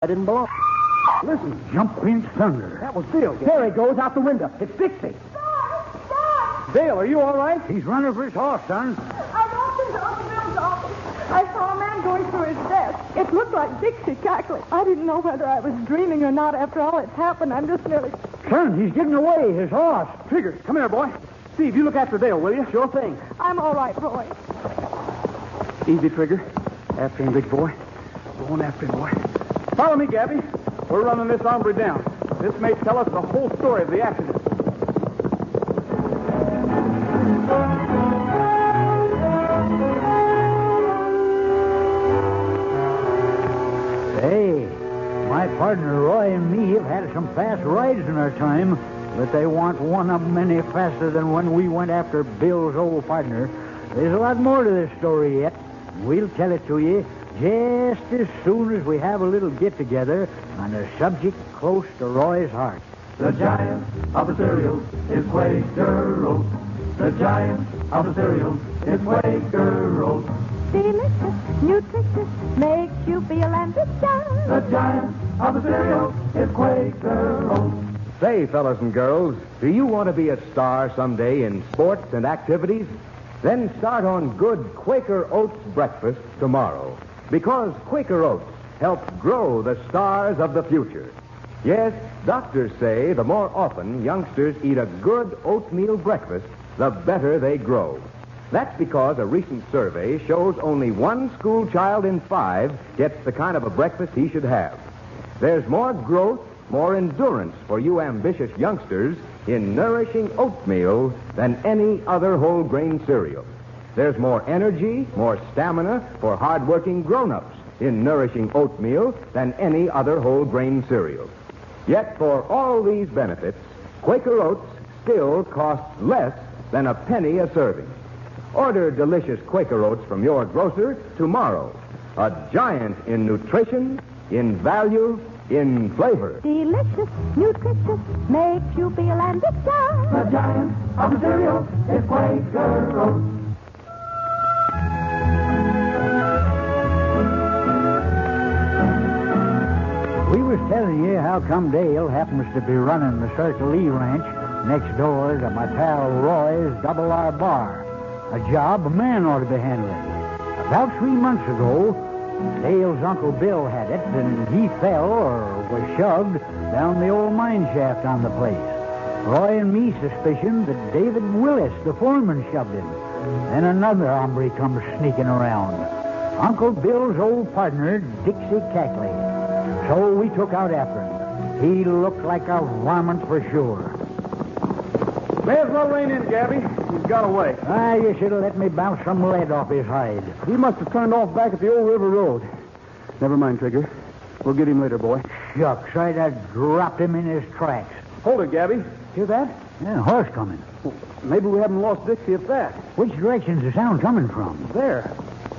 I didn't belong. Listen, jumping thunder. That was Bill. There he goes out the window. It's Dixie. Stop! Dale, are you all right? He's running for his horse, son. I walked into Uncle Bill's office. I saw a man going through his desk. It looked like Dixie cackling. I didn't know whether I was dreaming or not. After all that's happened, I'm just nearly... Son, he's getting away. His horse. Trigger, come here, boy. Steve, you look after Dale, will you? Sure thing. I'm all right, Roy. Easy, Trigger. After him, big boy. Go on after him, boy. Follow me, Gabby. We're running this hombre down. This may tell us the whole story of the accident. Hey, my partner Roy and me have had some fast rides in our time, but they want one of them any faster than when we went after Bill's old partner. There's a lot more to this story yet. We'll tell it to you just as soon as we have a little get-together on a subject close to Roy's heart. The giant of the cereal is Quaker Oats. The giant of the cereal is Quaker Oats. Delicious, nutritious, makes you feel ambitious. The giant of the cereal is Quaker Oats. Say, fellas and girls, do you want to be a star someday in sports and activities? Then start on good Quaker Oats breakfast tomorrow. Because Quaker Oats help grow the stars of the future. Yes, doctors say the more often youngsters eat a good oatmeal breakfast, the better they grow. That's because a recent survey shows only one school child in 5 gets the kind of a breakfast he should have. There's more growth, more endurance for you ambitious youngsters in nourishing oatmeal than any other whole grain cereal. There's more energy, more stamina for hard-working grown-ups in nourishing oatmeal than any other whole grain cereal. Yet for all these benefits, Quaker Oats still costs less than a penny a serving. Order delicious Quaker Oats from your grocer tomorrow. A giant in nutrition, in value, in flavor. Delicious, nutritious, makes you feel ambitious. The giant of the cereal is Quaker Oats. We was telling you how come Dale happens to be running the Circle Lee Ranch next door to my pal Roy's Double R Bar, a job a man ought to be handling. About 3 months ago, Dale's Uncle Bill had it, and he fell or was shoved down the old mine shaft on the place. Roy and me suspicion that David Willis, the foreman, shoved him. Then another hombre comes sneaking around. Uncle Bill's old partner, Dixie Cackley. So we took out after him. He looked like a varmint for sure. May as well rein in, Gabby. He's got away. You should have let me bounce some lead off his hide. He must have turned off back at the old river road. Never mind, Trigger. We'll get him later, boy. Shucks, I'd have dropped him in his tracks. Hold it, Gabby. Hear that? Yeah, horse coming. Well, maybe we haven't lost Dixie at that. Which direction's the sound coming from? There.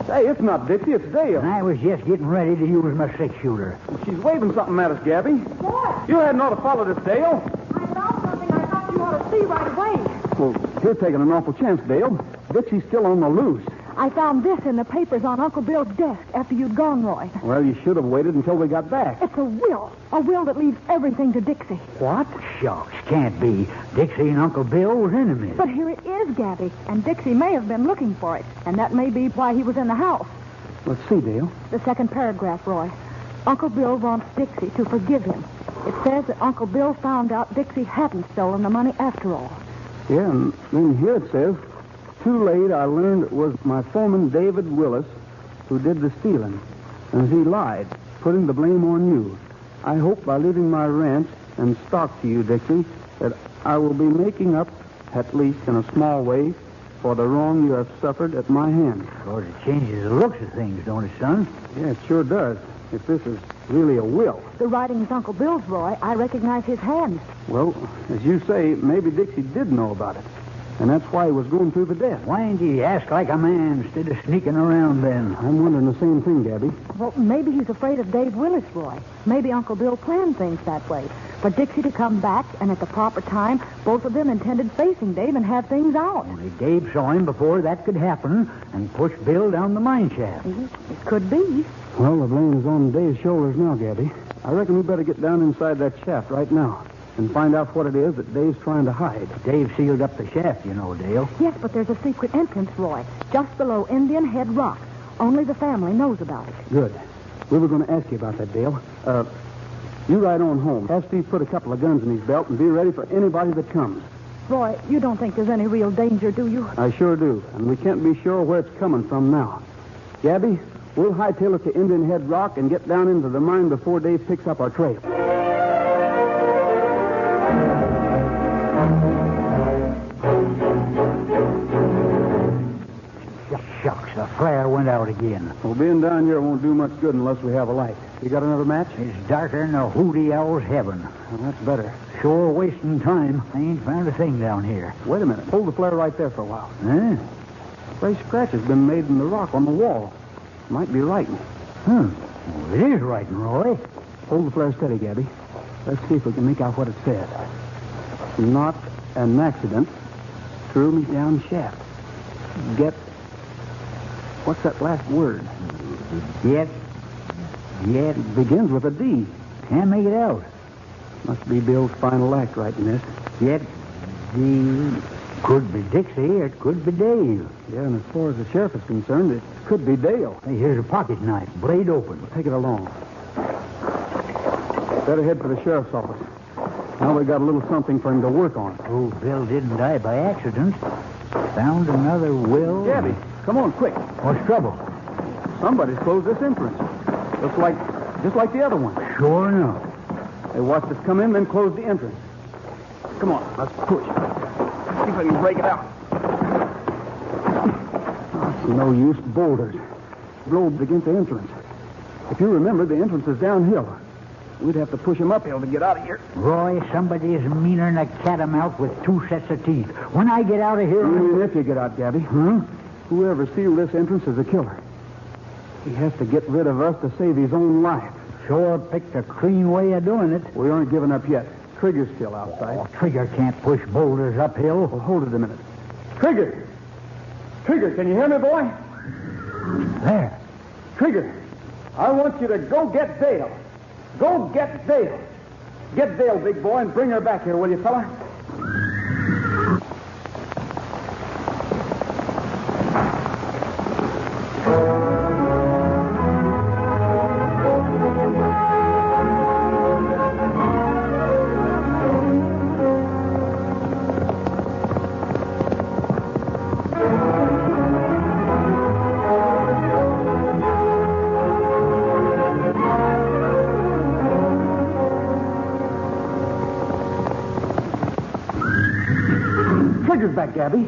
Hey, it's not Dixie, it's Dale. I was just getting ready to use my 6-shooter. She's waving something at us, Gabby. What? You hadn't ought to follow this, Dale. I found something I thought you ought to see right away. Well, you're taking an awful chance, Dale. Dixie's still on the loose. I found this in the papers on Uncle Bill's desk after you'd gone, Roy. Well, you should have waited until we got back. It's a will that leaves everything to Dixie. What? Shucks, can't be. Dixie and Uncle Bill was enemies. But here it is, Gabby, and Dixie may have been looking for it, and that may be why he was in the house. Let's see, Dale. The second paragraph, Roy. Uncle Bill wants Dixie to forgive him. It says that Uncle Bill found out Dixie hadn't stolen the money after all. Yeah, and then here it says, too late I learned it was my foreman, David Willis, who did the stealing. And he lied, putting the blame on you. I hope by leaving my ranch and stock to you, Dixie, that I will be making up, at least in a small way, for the wrong you have suffered at my hands. Sort of changes the looks of things, don't it, son? Yeah, it sure does. If this is really a will. The writing's Uncle Bill's, Roy. I recognize his hand. Well, as you say, maybe Dixie did know about it. And that's why he was going through the desk. Why didn't he ask like a man instead of sneaking around then? I'm wondering the same thing, Gabby. Well, maybe he's afraid of Dave Willis, Roy. Maybe Uncle Bill planned things that way. For Dixie to come back, and at the proper time, both of them intended facing Dave and have things out. Only Dave saw him before that could happen and pushed Bill down the mine shaft. It could be. Well, the blame is on Dave's shoulders now, Gabby. I reckon we better get down inside that shaft right now and find out what it is that Dave's trying to hide. Dave sealed up the shaft, you know, Dale. Yes, but there's a secret entrance, Roy, just below Indian Head Rock. Only the family knows about it. Good. We were going to ask you about that, Dale. You ride on home. Have Steve put a couple of guns in his belt and be ready for anybody that comes. Roy, you don't think there's any real danger, do you? I sure do, and we can't be sure where it's coming from now. Gabby, we'll hightail it to Indian Head Rock and get down into the mine before Dave picks up our trail. Shucks, the flare went out again. Well, being down here won't do much good unless we have a light. You got another match? It's darker than a hooty owl's heaven. Well, that's better. Sure wasting time. I ain't found a thing down here. Wait a minute. Hold the flare right there for a while. Huh? Gray scratch has been made in the rock on the wall. Might be writing. Well, it is writing, Roy. Hold the flare steady, Gabby. Let's see if we can make out what it says. Not an accident. Threw me down shaft. Get... What's that last word? Yet. It begins with a D. Can't make it out. Must be Bill's final act writing this. Yet. Could be Dixie, or it could be Dave. Yeah, and as far as the sheriff is concerned, it could be Dale. Hey, here's a pocket knife, blade open. Take it along. Better head for the sheriff's office. Now we got a little something for him to work on. Oh, Bill didn't die by accident. Found another will. Gabby, come on, quick. What's trouble? Somebody's closed this entrance. Looks like, just like the other one. Sure enough. They watched us come in, then closed the entrance. Come on, let's push. See if I can break it out. Oh, it's no use. Boulders. Rolled against the entrance. If you remember, the entrance is downhill. We'd have to push him uphill to get out of here. Roy, somebody is meaner than a catamount with two sets of teeth. When I get out of here... If you get out, Gabby. Huh? Whoever sealed this entrance is a killer. He has to get rid of us to save his own life. Sure picked a clean way of doing it. We aren't giving up yet. Trigger's still outside. Oh, Trigger can't push boulders uphill. Well, hold it a minute. Trigger! Trigger, can you hear me, boy? There. Trigger, I want you to go get Dale. Go get Dale. Get Dale, big boy, and bring her back here, will you, fella? Trigger's back, Gabby.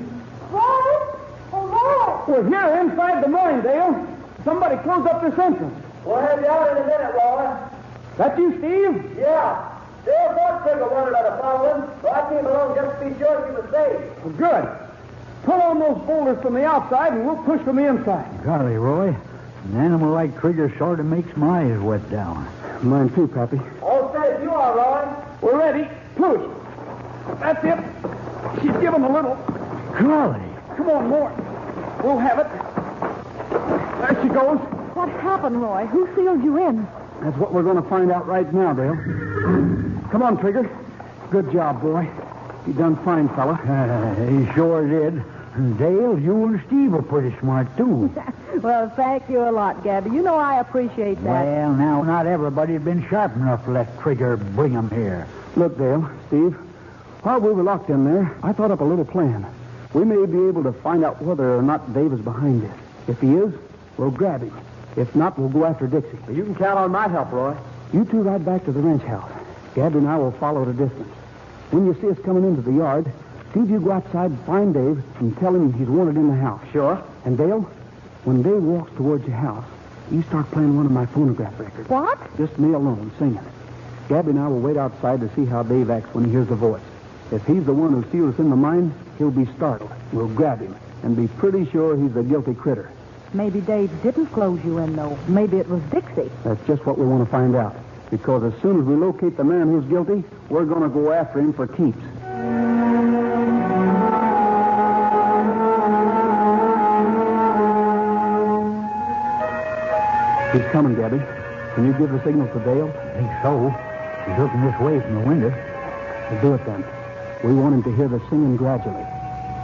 Roy! Oh, We're here inside the mine, Dale. Somebody closed up this entrance. We'll have you out in a minute, Roy. That you, Steve? Yeah. Dale thought Trigger wanted her to follow him, so I came along just to be sure she was safe. Well, good. Pull on those boulders from the outside, and we'll push from the inside. Golly, Roy. An animal like Trigger sort of makes my eyes wet down. Mine too, Pappy. All set as you are, Roy. We're ready. Push. That's it. She's giving a little. Golly. Come on, more. We'll have it. There she goes. what happened, Roy? Who sealed you in? That's what we're going to find out right now, Dale. Come on, Trigger. Good job, boy. You done fine, fella. He sure did. And Dale, you and Steve are pretty smart, too. Well, thank you a lot, Gabby. You know I appreciate that. Well, now, not everybody's been sharp enough to let Trigger bring 'em here. Look, Dale, Steve, while we were locked in there, I thought up a little plan. We may be able to find out whether or not Dave is behind this. If he is, we'll grab him. If not, we'll go after Dixie. You can count on my help, Roy. You two ride back to the ranch house. Gabby and I will follow at a distance. When you see us coming into the yard, see if you go outside and find Dave and tell him he's wanted in the house. Sure. And Dale, when Dave walks towards your house, you start playing one of my phonograph records. What? Just me alone, singing. Gabby and I will wait outside to see how Dave acts when he hears the voice. If he's the one who sealed us in the mine, he'll be startled. We'll grab him and be pretty sure he's the guilty critter. Maybe Dave didn't close you in, though. Maybe it was Dixie. That's just what we want to find out. Because as soon as we locate the man who's guilty, we're going to go after him for keeps. He's coming, Gabby. Can you give the signal to Dale? I think so. He's looking this way from the window. We'll do it then. We want him to hear the singing gradually,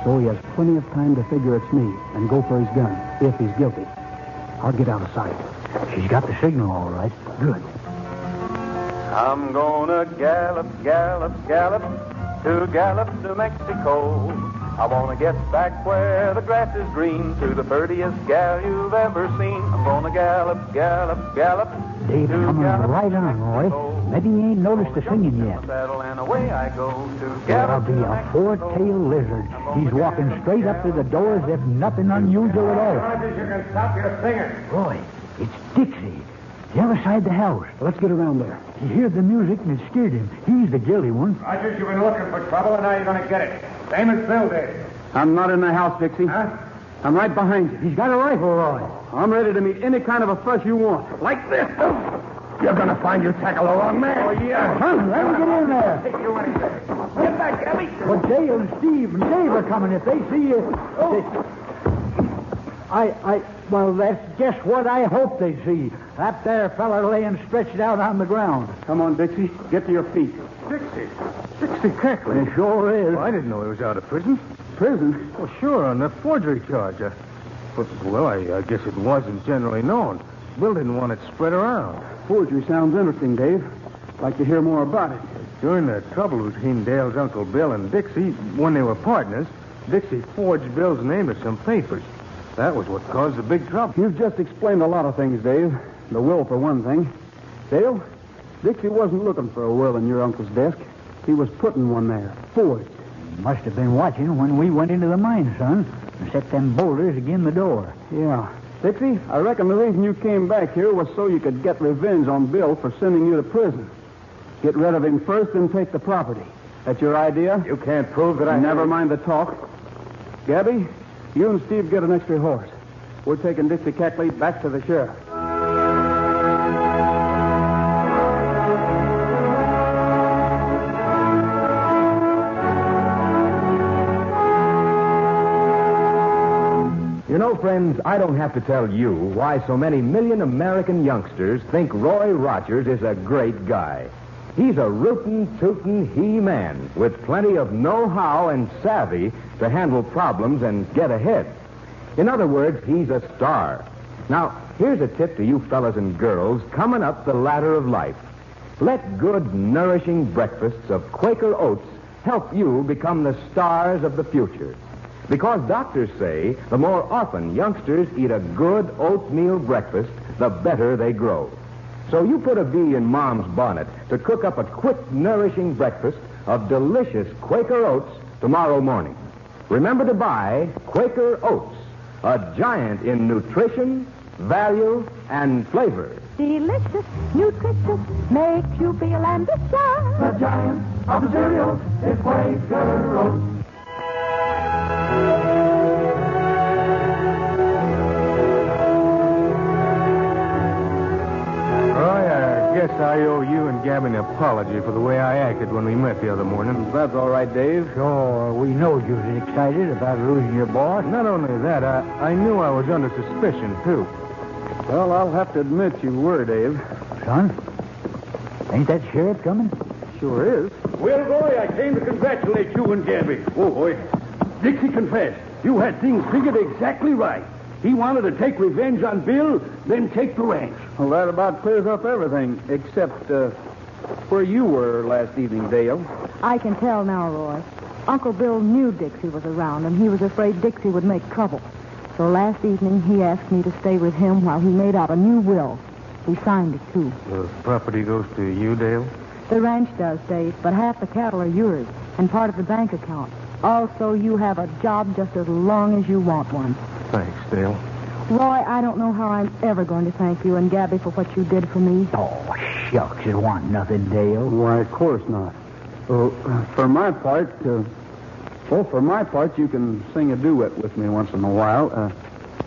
so he has plenty of time to figure it's me and go for his gun, if he's guilty. I'll get out of sight. She's got the signal all right. Good. I'm gonna gallop, gallop, gallop to Gallup, New Mexico. I wanna get back where the grass is green to the prettiest gal you've ever seen. I'm gonna gallop, gallop, gallop. Dave's coming right on, Roy. Maybe he ain't noticed the singing yet. And away I go to There'll be a four-tailed lizard. He's walking straight up to the door as if nothing unusual at all. Rogers, you can stop your singing. Roy, it's Dixie. The other side of the house. Let's get around there. He heard the music and it scared him. He's the guilty one. Rogers, you've been looking for trouble, and now you're going to get it. Same as Bill did. I'm not in the house, Dixie. Huh? I'm right behind you. He's got a rifle, Roy. I'm ready to meet any kind of a fuss you want. Like this. You're going to find you tackle the wrong man. Oh, yeah. Let him get in there. Take you anything. Get back, Gabby. But Dale and Steve and Dave are coming. If they see you... Well, that's just what I hope they see. That there fella laying stretched out on the ground. Come on, Dixie. Get to your feet. Dixie Cackley. It sure is. Well, I didn't know he was out of prison. Prison? Well, sure, on the forgery charge. I guess it wasn't generally known. Bill didn't want it spread around. Forgery sounds interesting, Dave. Like to hear more about it. During the trouble between Dale's Uncle Bill and Dixie, when they were partners, Dixie forged Bill's name to some papers. That was what caused the big trouble. You've just explained a lot of things, Dave. The will, for one thing. Dale, Dixie wasn't looking for a will in your uncle's desk. He was putting one there, forged. Must have been watching when we went into the mine, son, and set them boulders again the door. Yeah. Dixie, I reckon the reason you came back here was so you could get revenge on Bill for sending you to prison. Get rid of him first and take the property. That's your idea? You can't prove that I... Never mind the talk. Gabby, you and Steve get an extra horse. We're taking Dixie Cackley back to the sheriff. You know, friends, I don't have to tell you why so many million American youngsters think Roy Rogers is a great guy. He's a rootin', tootin' he-man with plenty of know-how and savvy to handle problems and get ahead. In other words, he's a star. Now, here's a tip to you fellas and girls coming up the ladder of life. Let good, nourishing breakfasts of Quaker Oats help you become the stars of the future. Because doctors say the more often youngsters eat a good oatmeal breakfast, the better they grow. So you put a bee in Mom's bonnet to cook up a quick, nourishing breakfast of delicious Quaker Oats tomorrow morning. Remember to buy Quaker Oats, a giant in nutrition, value, and flavor. Delicious, nutritious, makes you feel ambitious. The giant of the cereal is Quaker Oats. I guess I owe you and Gabby an apology for the way I acted when we met the other morning. That's all right, Dave. Sure, we know you was excited about losing your boss. Not only that, I knew I was under suspicion, too. Well, I'll have to admit you were, Dave. Son, ain't that sheriff coming? Sure is. Well, Roy, I came to congratulate you and Gabby. Oh, boy. Dixie confessed. You had things figured exactly right. He wanted to take revenge on Bill, then take the ranch. Well, that about clears up everything, except where you were last evening, Dale. I can tell now, Roy. Uncle Bill knew Dixie was around, and he was afraid Dixie would make trouble. So last evening, he asked me to stay with him while he made out a new will. He signed it, too. The property goes to you, Dale? The ranch does, Dave, but half the cattle are yours, and part of the bank account. Also, you have a job just as long as you want one. Thanks, Dale. Roy, I don't know how I'm ever going to thank you and Gabby for what you did for me. Oh, shucks, it want nothing, Dale. Why, of course not. For my part, you can sing a duet with me once in a while.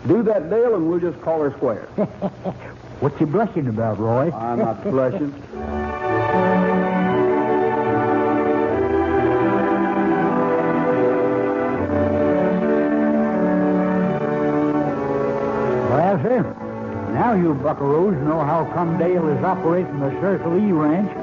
Do that, Dale, and we'll just call her square. What you blushing about, Roy? I'm not blushing. Well, sir, now Now you buckaroos know how come Dale is operating the Circle E Ranch